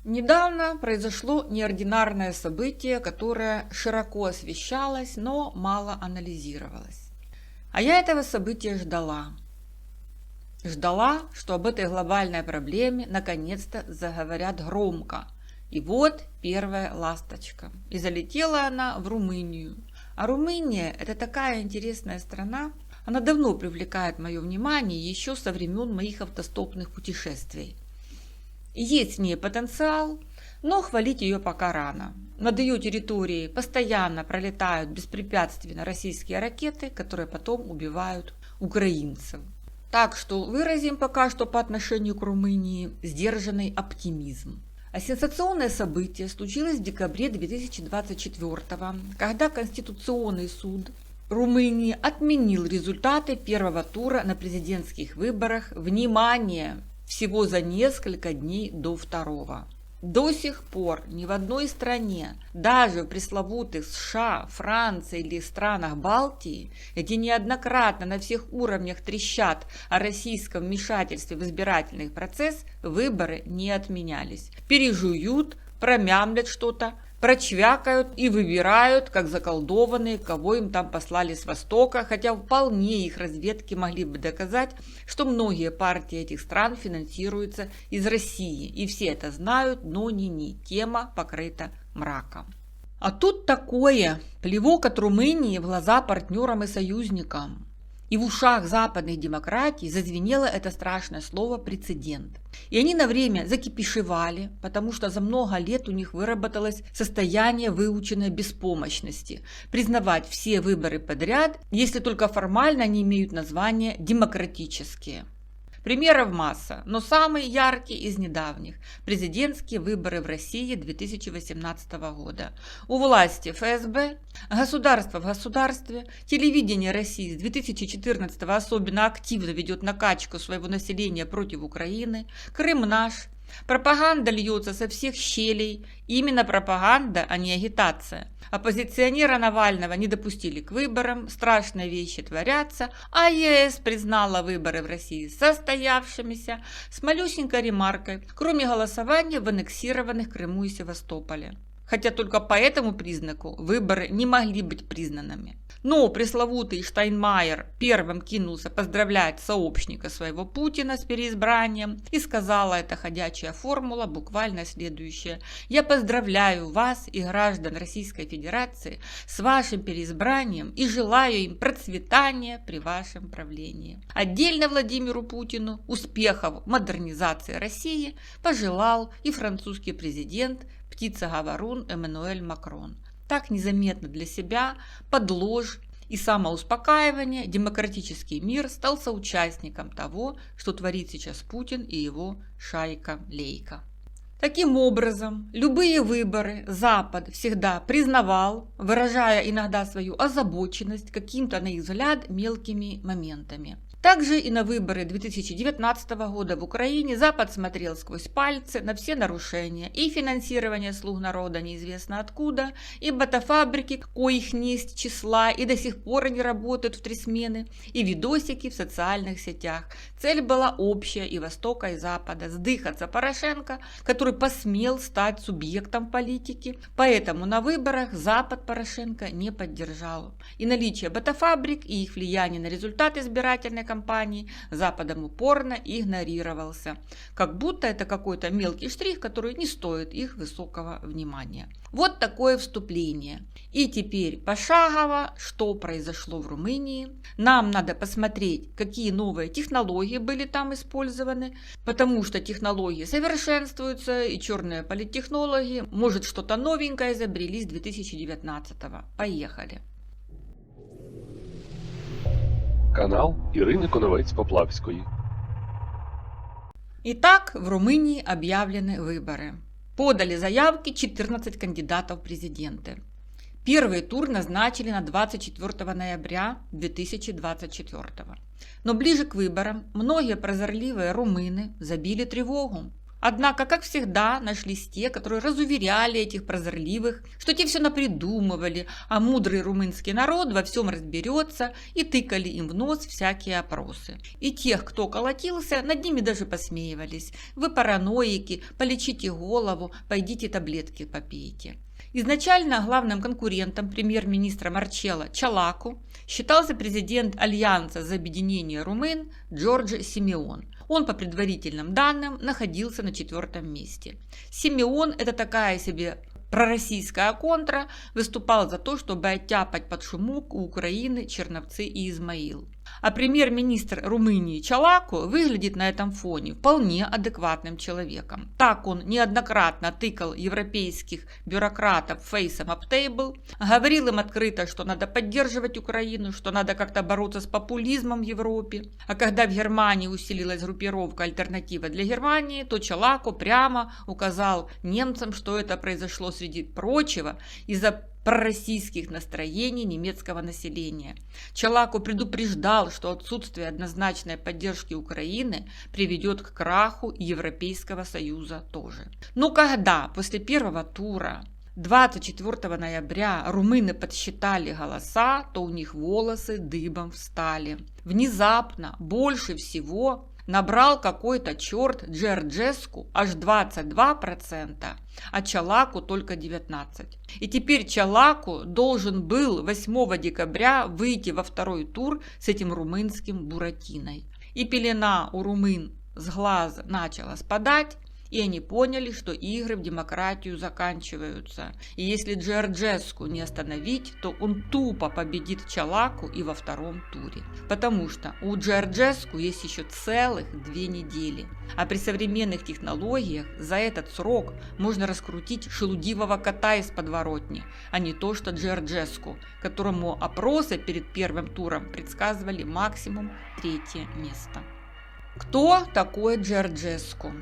Недавно произошло неординарное событие, которое широко освещалось, но мало анализировалось. А я этого события ждала. Ждала, что об этой глобальной проблеме наконец-то заговорят громко. И вот первая ласточка. И залетела она в Румынию. А Румыния – это такая интересная страна. Она давно привлекает мое внимание еще со времен моих автостопных путешествий. И есть в ней потенциал, но хвалить ее пока рано. Над ее территорией постоянно пролетают беспрепятственно российские ракеты, которые потом убивают украинцев. Так что выразим пока что по отношению к Румынии сдержанный оптимизм. А сенсационное событие случилось в декабре 2024 когда Конституционный суд Румынии отменил результаты первого тура на президентских выборах, внимание, всего за несколько дней до второго. До сих пор ни в одной стране, даже в пресловутых США, Франции или странах Балтии, где неоднократно на всех уровнях трещат о российском вмешательстве в избирательный процесс, выборы не отменялись. Пережуют, промямлят что-то, прочвякают и выбирают, как заколдованные, кого им там послали с Востока, хотя вполне их разведки могли бы доказать, что многие партии этих стран финансируются из России. И все это знают, но тема покрыта мраком. А тут такое, плевок от Румынии в глаза партнерам и союзникам. И в ушах западных демократий зазвенело это страшное слово «прецедент». И они на время закипишевали, потому что за много лет у них выработалось состояние выученной беспомощности. Признавать все выборы подряд, если только формально они имеют название «демократические». Примеров масса, но самый яркий из недавних – президентские выборы в России 2018 года. У власти ФСБ, государство в государстве, телевидение России с 2014 особенно активно ведет накачку своего населения против Украины, Крым наш. Пропаганда льется со всех щелей, именно пропаганда, а не агитация. Оппозиционера Навального не допустили к выборам, страшные вещи творятся, а ЕС признала выборы в России состоявшимися с малюсенькой ремаркой, кроме голосования в аннексированных Крыму и Севастополе. Хотя только по этому признаку выборы не могли быть признанными. Но пресловутый Штайнмайер первым кинулся поздравлять сообщника своего Путина с переизбранием, и сказала эта ходячая формула буквально следующее: «Я поздравляю вас и граждан Российской Федерации с вашим переизбранием и желаю им процветания при вашем правлении». Отдельно Владимиру Путину успехов в модернизации России пожелал и французский президент птица-говорун Эммануэль Макрон. Так незаметно для себя, под ложь и самоуспокаивание, демократический мир стал соучастником того, что творит сейчас Путин и его шайка-лейка. Таким образом, любые выборы Запад всегда признавал, выражая иногда свою озабоченность каким-то, на их взгляд, мелкими моментами. Также и на выборы 2019 года в Украине Запад смотрел сквозь пальцы на все нарушения и финансирование слуг народа неизвестно откуда, и ботафабрики, коих несть числа, и до сих пор они работают в 3 смены, и видосики в социальных сетях. Цель была общая и Востока, и Запада – сдыхаться Порошенко, который посмел стать субъектом политики, поэтому на выборах Запад Порошенко не поддержал. И наличие ботафабрик и их влияние на результат избирательной кампании Западом упорно игнорировался, как будто это какой-то мелкий штрих, который не стоит их высокого внимания. Вот такое вступление. И теперь пошагово, что произошло в Румынии. Нам надо посмотреть, какие новые технологии были там использованы, потому что технологии совершенствуются, и черные политтехнологи, может, что-то новенькое изобрели с 2019-го. Поехали. Канал Ірини Коновець-Поплавської. Итак, в Румынии объявлены выборы. Подали заявки 14 кандидатов в президенты. Первый тур назначили на 24 ноября 2024. Но ближе к выборам многие прозорливые румыны забили тревогу. Однако, как всегда, нашлись те, которые разуверяли этих прозорливых, что те все напридумывали, а мудрый румынский народ во всем разберется, и тыкали им в нос всякие опросы. И тех, кто колотился, над ними даже посмеивались. Вы параноики, полечите голову, пойдите таблетки попейте. Изначально главным конкурентом премьер-министра Марчелло Чолаку считался президент Альянса за объединение румын Джорджо Симеон. Он, по предварительным данным, находился на 4-м месте. Симеон – это такая себе пророссийская контра, выступал за то, чтобы оттяпать под шумок у Украины Черновцы и Измаил. А премьер-министр Румынии Чолаку выглядит на этом фоне вполне адекватным человеком. Так он неоднократно тыкал европейских бюрократов фейсом об тейбл, говорил им открыто, что надо поддерживать Украину, что надо как-то бороться с популизмом в Европе. А когда в Германии усилилась группировка «Альтернатива для Германии», то Чолаку прямо указал немцам, что это произошло, среди прочего, из-за пророссийских настроений немецкого населения. Чолаку предупреждал, что отсутствие однозначной поддержки Украины приведет к краху Европейского Союза тоже. Но когда после первого тура 24 ноября румыны подсчитали голоса, то у них волосы дыбом встали. Внезапно больше всего набрал какой-то черт Джорджеску аж 22%, а Чолаку только 19%. И теперь Чолаку должен был 8 декабря выйти во второй тур с этим румынским буратиной. И пелена у румын с глаз начала спадать, и они поняли, что игры в демократию заканчиваются. И если Джорджеску не остановить, то он тупо победит Чолаку и во втором туре. Потому что у Джорджеску есть еще целых 2 недели. А при современных технологиях за этот срок можно раскрутить шелудивого кота из подворотни, а не то, что Джорджеску, которому опросы перед первым туром предсказывали максимум 3-е место. Кто такой Джорджеску?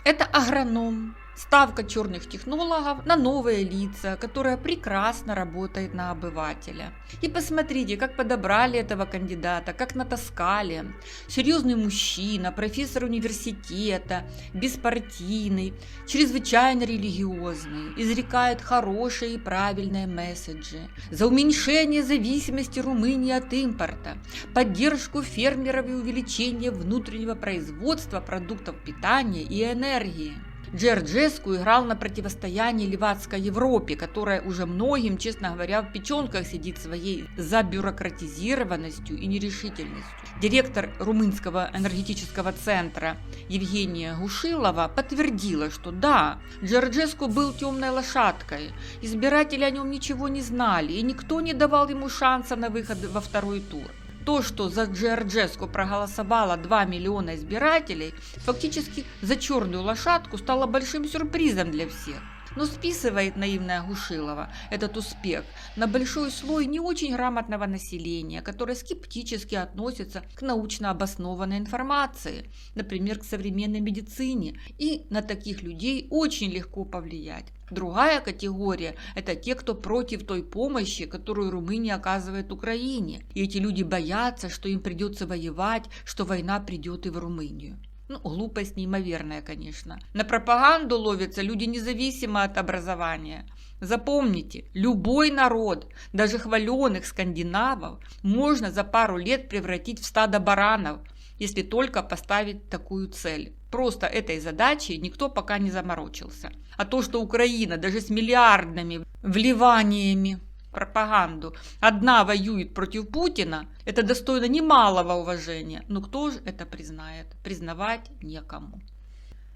Это агроном, ставка черных технологов на новые лица, которая прекрасно работает на обывателя. И посмотрите, как подобрали этого кандидата, как натаскали. Серьезный мужчина, профессор университета, беспартийный, чрезвычайно религиозный, изрекает хорошие и правильные месседжи за уменьшение зависимости Румынии от импорта, поддержку фермеров и увеличение внутреннего производства продуктов питания и энергии. Джорджеску играл на противостоянии левацкой Европе, которая уже многим, честно говоря, в печенках сидит своей забюрократизированностью и нерешительностью. Директор Румынского энергетического центра Евгения Гушилова подтвердила, что да, Джорджеску был темной лошадкой, избиратели о нем ничего не знали, и никто не давал ему шанса на выход во второй тур. То, что за Джорджеску проголосовало 2 миллиона избирателей, фактически за черную лошадку стало большим сюрпризом для всех. Но списывает наивная Гушилова этот успех на большой слой не очень грамотного населения, которое скептически относится к научно обоснованной информации, например, к современной медицине, и на таких людей очень легко повлиять. Другая категория – это те, кто против той помощи, которую Румыния оказывает Украине. И эти люди боятся, что им придется воевать, что война придет и в Румынию. Глупость неимоверная, конечно. На пропаганду ловятся люди независимо от образования. Запомните, любой народ, даже хваленых скандинавов, можно за пару лет превратить в стадо баранов, если только поставить такую цель. Просто этой задачей никто пока не заморочился. А то, что Украина даже с миллиардными вливаниями в пропаганду одна воюет против Путина, это достойно немалого уважения. Но кто же это признает? Признавать некому.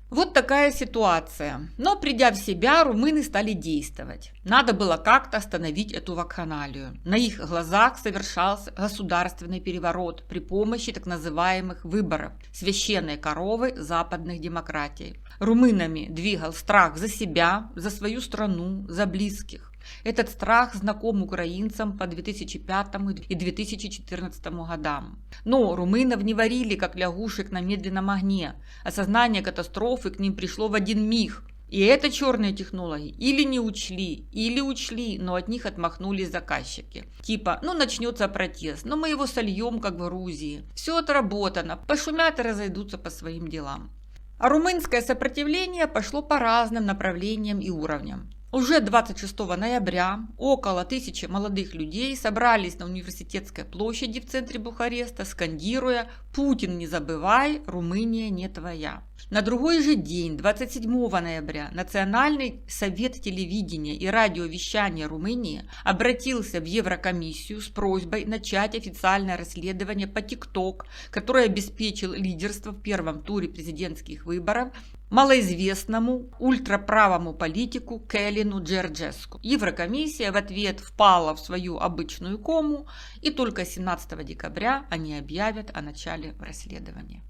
Вот такая ситуация. Но придя в себя, румыны стали действовать. Надо было как-то остановить эту вакханалию. На их глазах совершался государственный переворот при помощи так называемых выборов священной коровы западных демократий. Румынами двигал страх за себя, за свою страну, за близких. Этот страх знаком украинцам по 2005 и 2014 годам. Но румынов не варили, как лягушек на медленном огне. Осознание катастрофы к ним пришло в один миг. И это черные технологии или не учли, или учли, но от них отмахнулись заказчики. Типа, начнется протест, но мы его сольем, как в Грузии. Все отработано, пошумят и разойдутся по своим делам. А румынское сопротивление пошло по разным направлениям и уровням. Уже 26 ноября около 1000 молодых людей собрались на Университетской площади в центре Бухареста, скандируя «Путин, не забывай, Румыния не твоя». На другой же день, 27 ноября, Национальный совет телевидения и радиовещания Румынии обратился в Еврокомиссию с просьбой начать официальное расследование по ТикТок, который обеспечил лидерство в первом туре президентских выборов малоизвестному ультраправому политику Калину Джорджеску. Еврокомиссия в ответ впала в свою обычную кому, и только 17 декабря они объявят о начале расследования.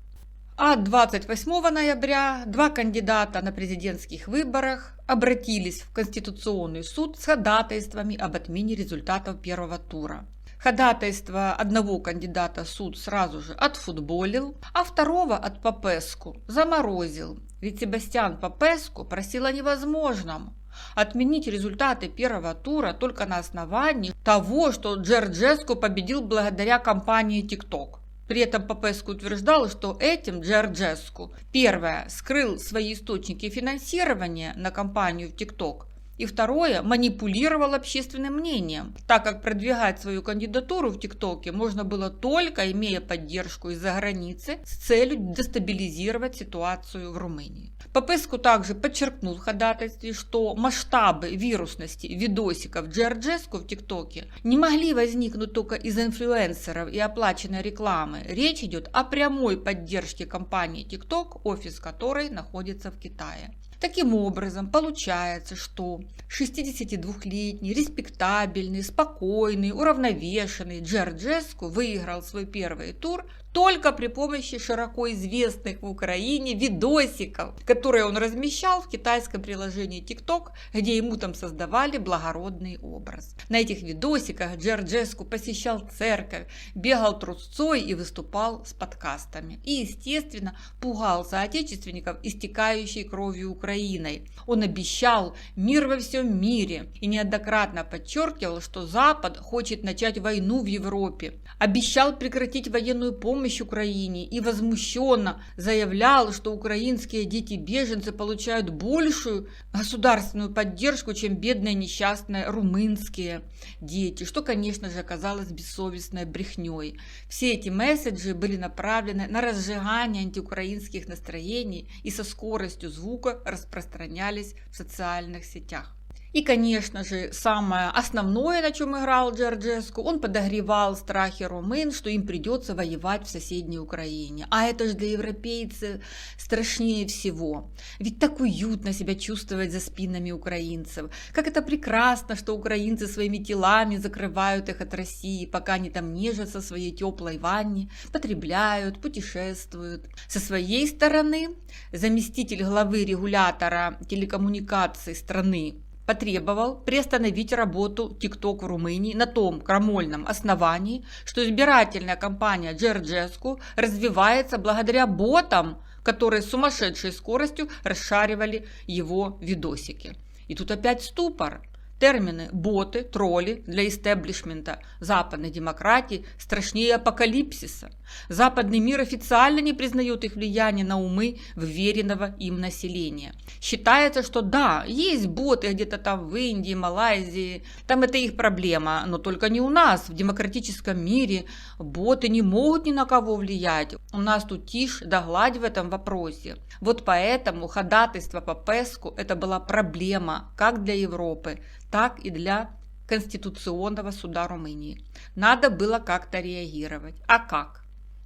А 28 ноября два кандидата на президентских выборах обратились в Конституционный суд с ходатайствами об отмене результатов первого тура. Ходатайство одного кандидата суд сразу же отфутболил, а второго от Попеску заморозил. Ведь Себастьян Попеску просил о невозможном – отменить результаты первого тура только на основании того, что Джорджеску победил благодаря кампании TikTok. При этом Попеску утверждал, что этим Джорджеску, первое, скрыл свои источники финансирования на кампанию в TikTok, и второе, манипулировал общественным мнением, так как продвигать свою кандидатуру в ТикТоке можно было только имея поддержку из-за границы с целью дестабилизировать ситуацию в Румынии. Попеску также подчеркнул в ходатайстве, что масштабы вирусности видосиков Джорджеску в ТикТоке не могли возникнуть только из инфлюенсеров и оплаченной рекламы. Речь идет о прямой поддержке компании TikTok, офис которой находится в Китае. Таким образом, получается, что 62-летний, респектабельный, спокойный, уравновешенный Джорджеску выиграл свой первый тур только при помощи широко известных в Украине видосиков, которые он размещал в китайском приложении TikTok, где ему там создавали благородный образ. На этих видосиках Джорджеску посещал церковь, бегал трусцой и выступал с подкастами. И, естественно, пугал соотечественников истекающей кровью Украиной. Он обещал мир во всем мире и неоднократно подчеркивал, что Запад хочет начать войну в Европе. Обещал прекратить военную помощь Украине и возмущенно заявлял, что украинские дети-беженцы получают большую государственную поддержку, чем бедные несчастные румынские дети, что, конечно же, оказалось бессовестной брехней. Все эти месседжи были направлены на разжигание антиукраинских настроений и со скоростью звука распространялись в социальных сетях. И, конечно же, самое основное, на чем играл Джорджеску, он подогревал страхи румын, что им придется воевать в соседней Украине. А это же для европейцев страшнее всего. Ведь так уютно себя чувствовать за спинами украинцев. Как это прекрасно, что украинцы своими телами закрывают их от России, пока они там нежатся в своей теплой ванне, потребляют, путешествуют. Со своей стороны, заместитель главы регулятора телекоммуникаций страны потребовал приостановить работу TikTok в Румынии на том крамольном основании, что избирательная кампания Джорджеску развивается благодаря ботам, которые с сумасшедшей скоростью расшаривали его видосики. И тут опять ступор. Термины «боты», «тролли» для истеблишмента западной демократии страшнее апокалипсиса. Западный мир официально не признает их влияние на умы вверенного им населения. Считается, что да, есть боты где-то там в Индии, Малайзии, там это их проблема, но только не у нас. В демократическом мире боты не могут ни на кого влиять. У нас тут тишь да гладь в этом вопросе. Вот поэтому ходатайство Попеску это была проблема как для Европы, так и для Конституционного суда Румынии. Надо было как-то реагировать. А как?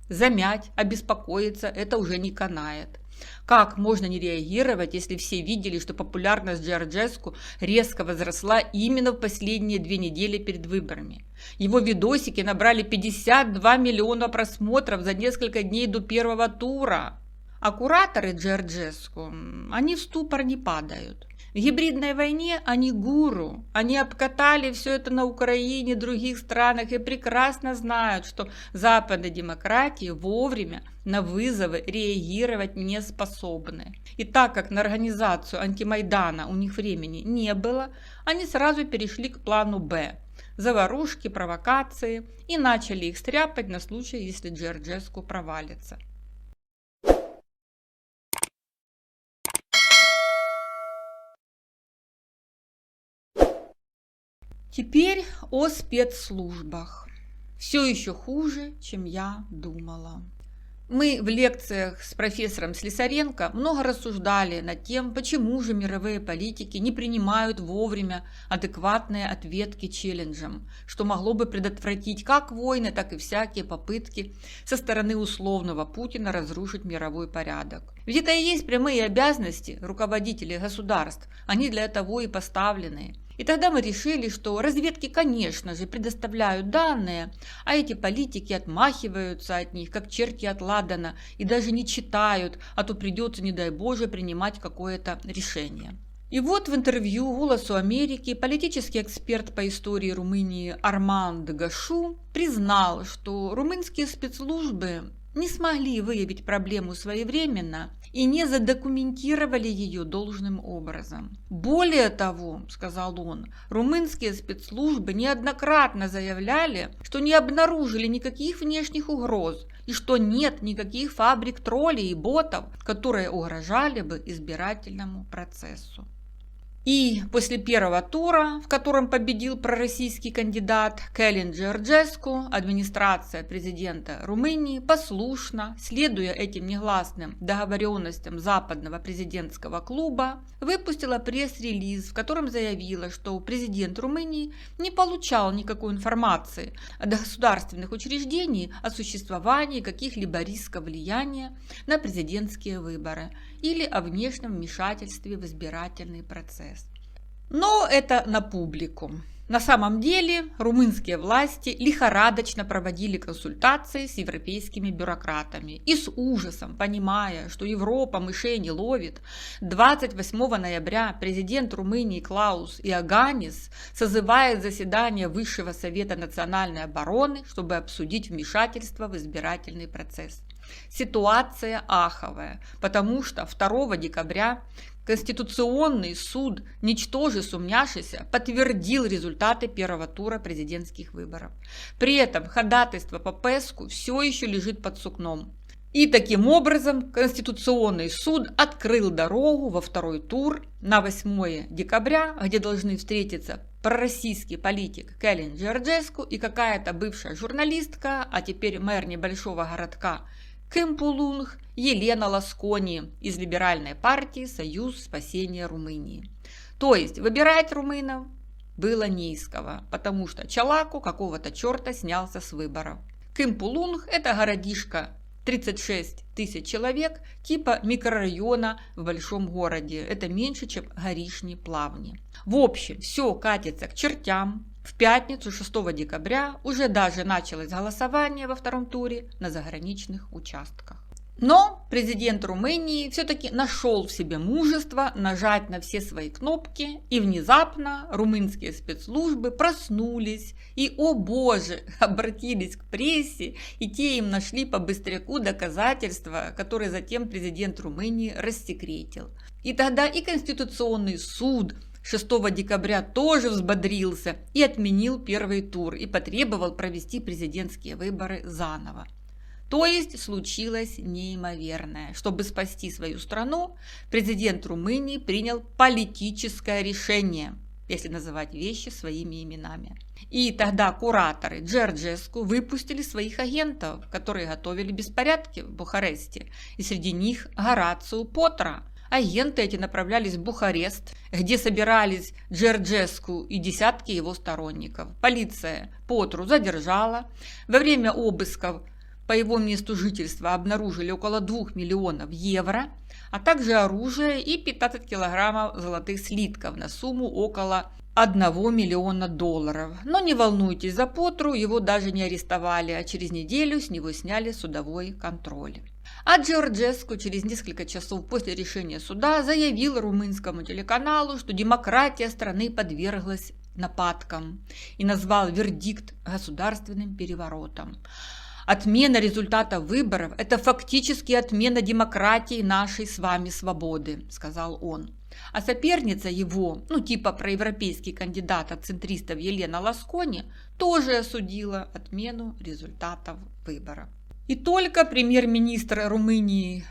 Замять, обеспокоиться – это уже не канает. Как можно не реагировать, если все видели, что популярность Джорджеску резко возросла именно в последние 2 недели перед выборами? Его видосики набрали 52 миллиона просмотров за несколько дней до первого тура. А кураторы Джорджеску, они в ступор не падают. В гибридной войне они гуру, они обкатали все это на Украине, других странах и прекрасно знают, что западные демократии вовремя на вызовы реагировать не способны. И так как на организацию антимайдана у них времени не было, они сразу перешли к плану «Б» – заварушки, провокации и начали их стряпать на случай, если Джорджеску провалится. Теперь о спецслужбах. Все еще хуже, чем я думала. Мы в лекциях с профессором Слесаренко много рассуждали над тем, почему же мировые политики не принимают вовремя адекватные ответки челленджам, что могло бы предотвратить как войны, так и всякие попытки со стороны условного Путина разрушить мировой порядок. Ведь это и есть прямые обязанности руководителей государств, они для того и поставлены. И тогда мы решили, что разведки, конечно же, предоставляют данные, а эти политики отмахиваются от них, как черти от ладана, и даже не читают, а то придется, не дай Боже, принимать какое-то решение. И вот в интервью «Голосу Америки» политический эксперт по истории Румынии Арман Гашу признал, что румынские спецслужбы не смогли выявить проблему своевременно и не задокументировали ее должным образом. Более того, сказал он, румынские спецслужбы неоднократно заявляли, что не обнаружили никаких внешних угроз и что нет никаких фабрик троллей и ботов, которые угрожали бы избирательному процессу. И после первого тура, в котором победил пророссийский кандидат Калин Джорджеску, администрация президента Румынии послушно, следуя этим негласным договоренностям Западного президентского клуба, выпустила пресс-релиз, в котором заявила, что президент Румынии не получал никакой информации от государственных учреждений о существовании каких-либо рисков влияния на президентские выборы или о внешнем вмешательстве в избирательный процесс. Но это на публику. На самом деле румынские власти лихорадочно проводили консультации с европейскими бюрократами и с ужасом, понимая, что Европа мышей не ловит, 28 ноября президент Румынии Клаус Иоганнис созывает заседание Высшего совета национальной обороны, чтобы обсудить вмешательство в избирательный процесс. Ситуация аховая, потому что 2 декабря Конституционный суд, ничтоже сумняшися, подтвердил результаты первого тура президентских выборов. При этом ходатайство по Пэску все еще лежит под сукном. И таким образом Конституционный суд открыл дорогу во второй тур на 8 декабря, где должны встретиться пророссийский политик Калин Джорджеску и какая-то бывшая журналистка, а теперь мэр небольшого городка Кемпулунг Елена Ласкони из либеральной партии «Союз спасения Румынии». То есть выбирать румынов было не из кого, потому что Чалаку какого-то черта снялся с выборов. Кемпулунг – это городишко 36 тысяч человек, типа микрорайона в большом городе. Это меньше, чем Горишни Плавни. В общем, все катится к чертям. В пятницу 6 декабря уже даже началось голосование во втором туре на заграничных участках. Но президент Румынии все-таки нашел в себе мужество нажать на все свои кнопки, и внезапно румынские спецслужбы проснулись и, о боже, обратились к прессе, и те им нашли по быстряку доказательства, которые затем президент Румынии рассекретил. И тогда и Конституционный суд 6 декабря тоже взбодрился и отменил первый тур и потребовал провести президентские выборы заново. То есть случилось неимоверное. Чтобы спасти свою страну, президент Румынии принял политическое решение, если называть вещи своими именами. И тогда кураторы Джорджеску выпустили своих агентов, которые готовили беспорядки в Бухаресте, и среди них Горацио Потра. Агенты эти направлялись в Бухарест, где собирались Джорджеску и десятки его сторонников. Полиция Потру задержала. Во время обысков по его месту жительства обнаружили около 2 миллионов евро, а также оружие и 15 килограммов золотых слитков на сумму около 1 миллиона долларов. Но не волнуйтесь за Потру, его даже не арестовали, а через неделю с него сняли судовой контроль. А Джорджеску через несколько часов после решения суда заявил румынскому телеканалу, что демократия страны подверглась нападкам и назвал вердикт государственным переворотом. Отмена результата выборов – это фактически отмена демократии нашей с вами свободы, сказал он. А соперница его, типа проевропейский кандидат от центристов Елена Ласкони, тоже осудила отмену результатов выборов. И только премьер-министр Румынии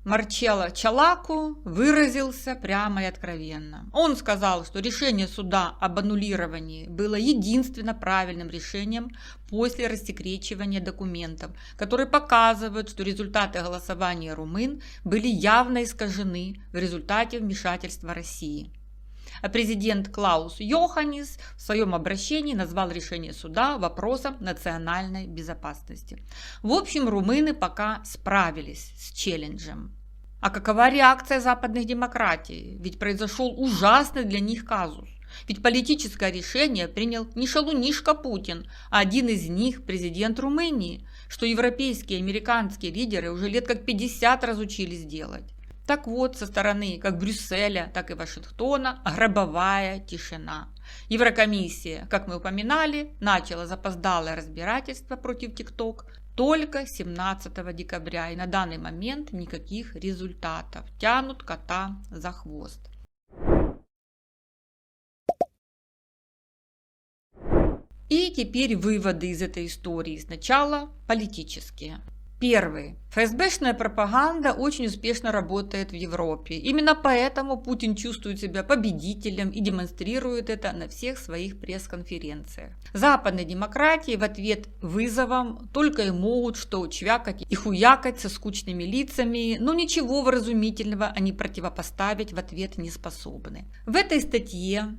Марчелло Чалаку выразился прямо и откровенно. Он сказал, что решение суда об аннулировании было единственно правильным решением после рассекречивания документов, которые показывают, что результаты голосования румын были явно искажены в результате вмешательства России. А президент Клаус Йоханнис в своем обращении назвал решение суда вопросом национальной безопасности. В общем, румыны пока справились с челленджем. А какова реакция западных демократий? Ведь произошел ужасный для них казус. Ведь политическое решение принял не шалунишка Путин, а один из них, президент Румынии, что европейские и американские лидеры уже лет как 50 разучились делать. Так вот, со стороны как Брюсселя, так и Вашингтона гробовая тишина. Еврокомиссия, как мы упоминали, начала запоздалое разбирательство против ТикТок только 17 декабря. И на данный момент никаких результатов. Тянут кота за хвост. И теперь выводы из этой истории. Сначала политические. Первый. ФСБшная пропаганда очень успешно работает в Европе. Именно поэтому Путин чувствует себя победителем и демонстрирует это на всех своих пресс-конференциях. Западные демократии в ответ вызовам только и могут что чвякать и хуякать со скучными лицами, но ничего вразумительного они противопоставить в ответ не способны. В этой статье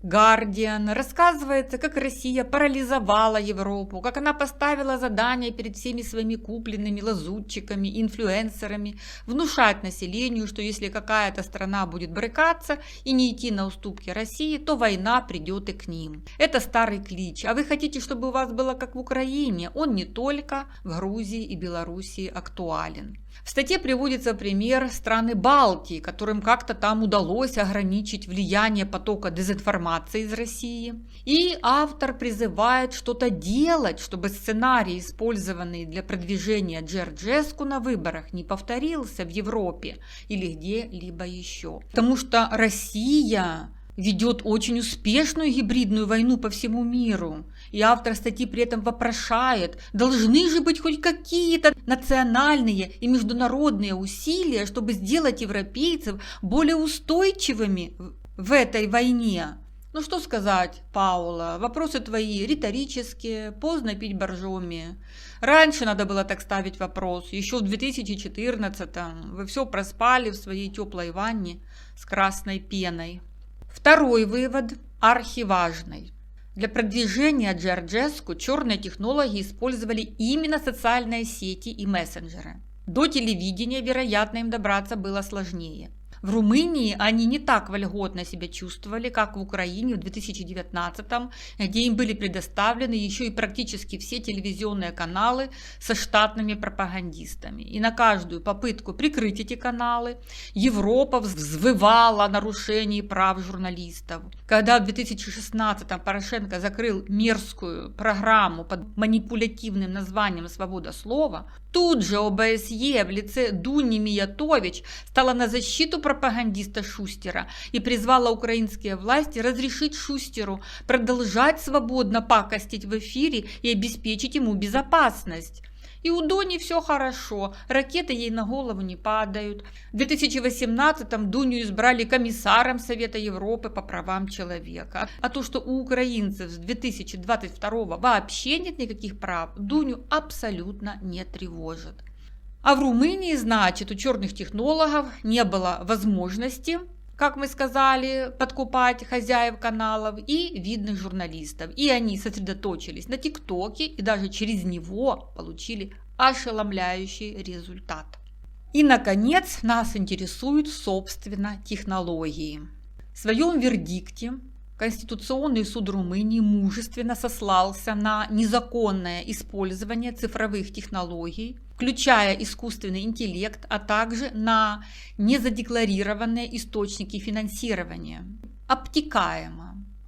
Guardian рассказывается, как Россия парализовала Европу, как она поставила задание перед всеми своими купленными лазутчиками, инфлюенсерами внушать населению, что если какая-то страна будет брыкаться и не идти на уступки России, то война придет и к ним. Это старый клич. А вы хотите, чтобы у вас было как в Украине? Он не только в Грузии и Белоруссии актуален. В статье приводится пример страны Балтии, которым как-то там удалось ограничить влияние потока дезинформации из России. И автор призывает что-то делать, чтобы сценарий, использованный для продвижения Джорджеску на выборах, не повторился в Европе или где-либо еще. Потому что Россия ведет очень успешную гибридную войну по всему миру. И автор статьи при этом вопрошает, должны же быть хоть какие-то национальные и международные усилия, чтобы сделать европейцев более устойчивыми в этой войне. Ну что сказать, Паула, вопросы твои риторические, поздно пить боржоми. Раньше надо было так ставить вопрос, еще в 2014-м. Вы все проспали в своей теплой ванне с красной пеной. Второй вывод архиважный. Для продвижения Джорджеску черные технологи использовали именно социальные сети и мессенджеры. До телевидения, вероятно, им добраться было сложнее. В Румынии они не так вольготно себя чувствовали, как в Украине в 2019-м, где им были предоставлены еще и практически все телевизионные каналы со штатными пропагандистами. И на каждую попытку прикрыть эти каналы Европа взвывала о нарушении прав журналистов. Когда в 2016-м Порошенко закрыл мерзкую программу под манипулятивным названием «Свобода слова», тут же ОБСЕ в лице Дуни Миятович стала на защиту пропагандиста Шустера и призвала украинские власти разрешить Шустеру продолжать свободно пакостить в эфире и обеспечить ему безопасность. И у Дуни все хорошо, ракеты ей на голову не падают. В 2018-м Дуню избрали комиссаром Совета Европы по правам человека. А то, что у украинцев с 2022 вообще нет никаких прав, Дуню абсолютно не тревожит. А в Румынии, значит, у черных технологов не было возможности, как мы сказали, подкупать хозяев каналов и видных журналистов. И они сосредоточились на ТикТоке и даже через него получили ошеломляющий результат. И, наконец, нас интересуют, собственно, технологии. В своем вердикте Конституционный суд Румынии мужественно сослался на незаконное использование цифровых технологий, включая искусственный интеллект, а также на незадекларированные источники финансирования.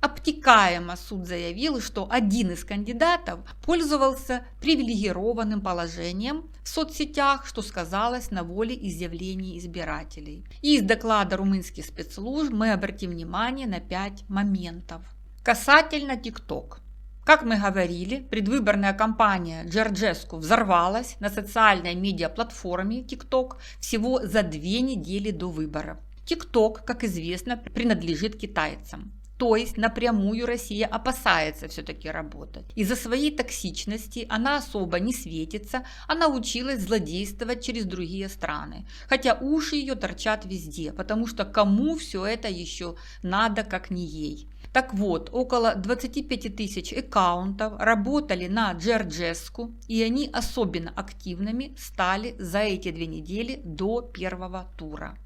Обтекаемо суд заявил, что один из кандидатов пользовался привилегированным положением в соцсетях, что сказалось на волеизъявлении избирателей. И из доклада румынских спецслужб мы обратим внимание на 5 моментов. Касательно TikTok. Как мы говорили, предвыборная кампания Джорджеску взорвалась на социальной медиаплатформе TikTok всего за 2 недели до выборов. TikTok, как известно, принадлежит китайцам. То есть напрямую Россия опасается все-таки работать. Из-за своей токсичности она особо не светится, а научилась злодействовать через другие страны. Хотя уши ее торчат везде, потому что кому все это еще надо, как не ей. Так вот, около 25 тысяч аккаунтов работали на Джорджеску, и они особенно активными стали за эти 2 недели до первого тура.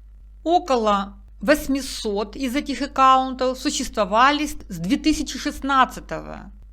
Около 800 из этих аккаунтов существовали с 2016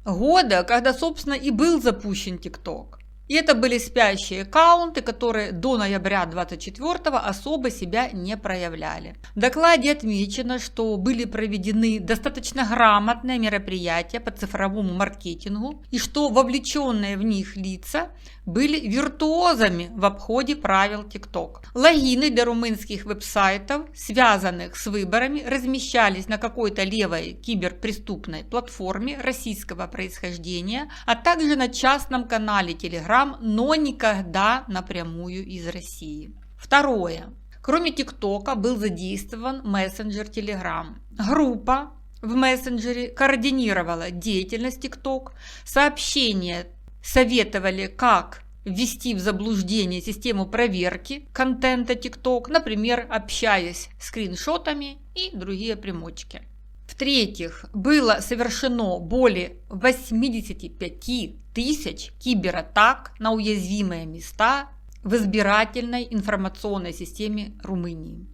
года, когда, собственно, и был запущен TikTok. И это были спящие аккаунты, которые до ноября 2024 особо себя не проявляли. В докладе отмечено, что были проведены достаточно грамотные мероприятия по цифровому маркетингу и что вовлеченные в них лица были виртуозами в обходе правил TikTok. Логины для румынских веб-сайтов, связанных с выборами, размещались на какой-то левой киберпреступной платформе российского происхождения, а также на частном канале Telegram, но никогда напрямую из России. Второе. Кроме ТикТока был задействован мессенджер Telegram. Группа в мессенджере координировала деятельность TikTok, сообщения советовали, как ввести в заблуждение систему проверки контента TikTok, например, общаясь скриншотами и другие примочки. В-третьих, было совершено более 85 тысяч кибератак на уязвимые места в избирательной информационной системе Румынии.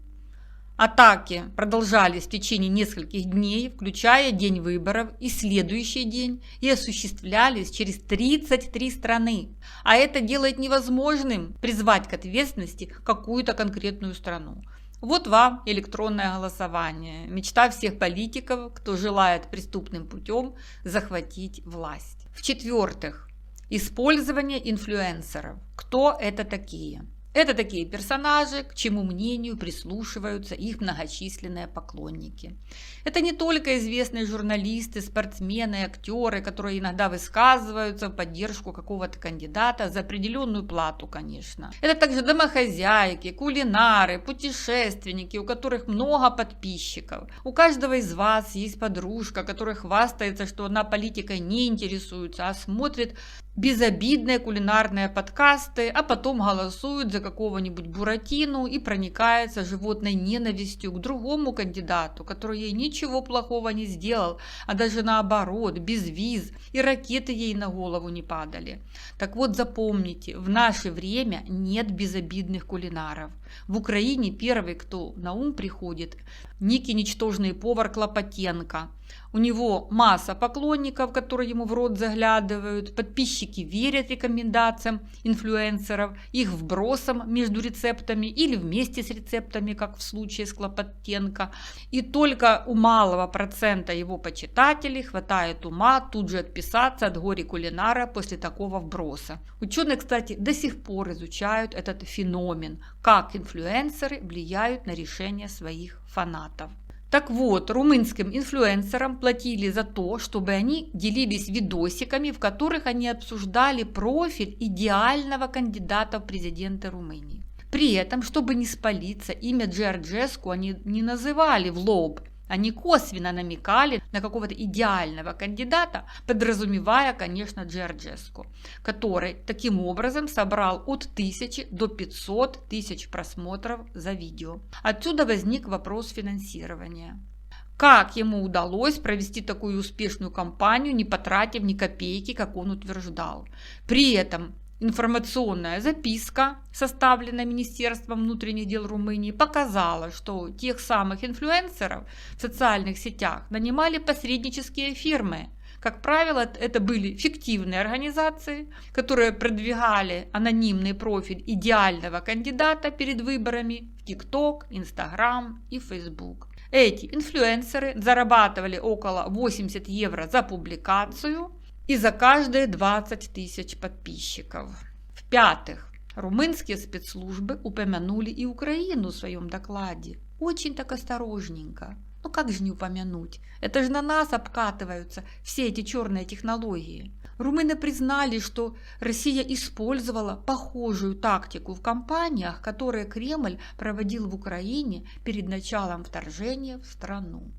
Атаки продолжались в течение нескольких дней, включая день выборов и следующий день, и осуществлялись через 33 страны. А это делает невозможным призвать к ответственности какую-то конкретную страну. Вот вам электронное голосование. Мечта всех политиков, кто желает преступным путем захватить власть. В-четвертых, использование инфлюенсеров. Кто это такие? Это такие персонажи, к чему мнению прислушиваются их многочисленные поклонники. Это не только известные журналисты, спортсмены, актеры, которые иногда высказываются в поддержку какого-то кандидата за определенную плату, конечно. Это также домохозяйки, кулинары, путешественники, у которых много подписчиков. У каждого из вас есть подружка, которая хвастается, что она политикой не интересуется, а смотрит безобидные кулинарные подкасты, а потом голосует за какого-нибудь Буратино и проникается животной ненавистью к другому кандидату, который ей ничего плохого не сделал, а даже наоборот, без виз, и ракеты ей на голову не падали. Так вот, запомните, в наше время нет безобидных кулинаров. В Украине первый, кто на ум приходит, некий ничтожный повар Клопотенко. У него масса поклонников, которые ему в рот заглядывают, подписчики верят рекомендациям инфлюенсеров, их вбросам между рецептами или вместе с рецептами, как в случае с Клопотенко. И только у малого процента его почитателей хватает ума тут же отписаться от горе-кулинара после такого вброса. Ученые, кстати, до сих пор изучают этот феномен, как инфлюенсеры влияют на решения своих фанатов. Так вот, румынским инфлюенсерам платили за то, чтобы они делились видосиками, в которых они обсуждали профиль идеального кандидата в президенты Румынии. При этом, чтобы не спалиться, имя Джорджеску они не называли в лоб. Они косвенно намекали на какого-то идеального кандидата, подразумевая, конечно, Джорджеску, который таким образом собрал от 1000 до 500 тысяч просмотров за видео. Отсюда возник вопрос финансирования. Как ему удалось провести такую успешную кампанию, не потратив ни копейки, как он утверждал? При этом информационная записка, составленная Министерством внутренних дел Румынии, показала, что тех самых инфлюенсеров в социальных сетях нанимали посреднические фирмы. Как правило, это были фиктивные организации, которые продвигали анонимный профиль идеального кандидата перед выборами в TikTok, Instagram и Facebook. Эти инфлюенсеры зарабатывали около 80 евро за публикацию и за каждые 20 тысяч подписчиков. В-пятых, румынские спецслужбы упомянули и Украину в своем докладе. Очень так осторожненько. Ну как же не упомянуть? Это же на нас обкатываются все эти черные технологии. Румыны признали, что Россия использовала похожую тактику в кампаниях, которые Кремль проводил в Украине перед началом вторжения в страну.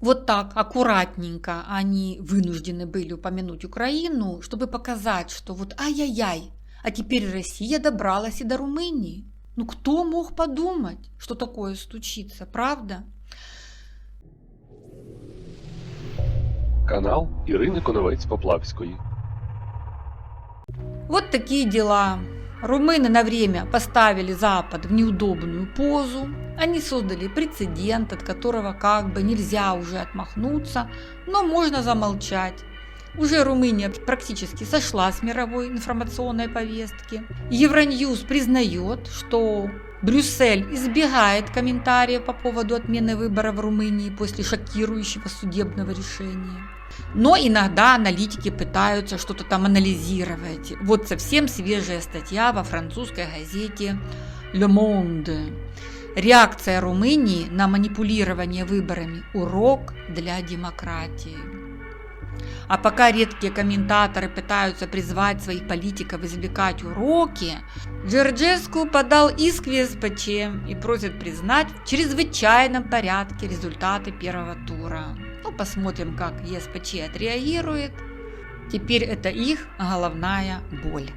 Вот так аккуратненько они вынуждены были упомянуть Украину, чтобы показать, что вот ай-яй-яй, а теперь Россия добралась и до Румынии. Ну кто мог подумать, что такое случится, правда? Канал Ірини Коновець-Поплавської. Вот такие дела. Румыны на время поставили Запад в неудобную позу. Они создали прецедент, от которого как бы нельзя уже отмахнуться, но можно замолчать. Уже Румыния практически сошла с мировой информационной повестки. Евроньюз признает, что Брюссель избегает комментариев по поводу отмены выборов в Румынии после шокирующего судебного решения. Но иногда аналитики пытаются что-то там анализировать. Вот совсем свежая статья во французской газете Le Monde. Реакция Румынии на манипулирование выборами – урок для демократии. А пока редкие комментаторы пытаются призвать своих политиков извлекать уроки, Джорджеску подал иск в ЕСПЧ и просит признать в чрезвычайном порядке результаты первого тура. Ну, посмотрим, как ЕСПЧ отреагирует. Теперь это их головная боль.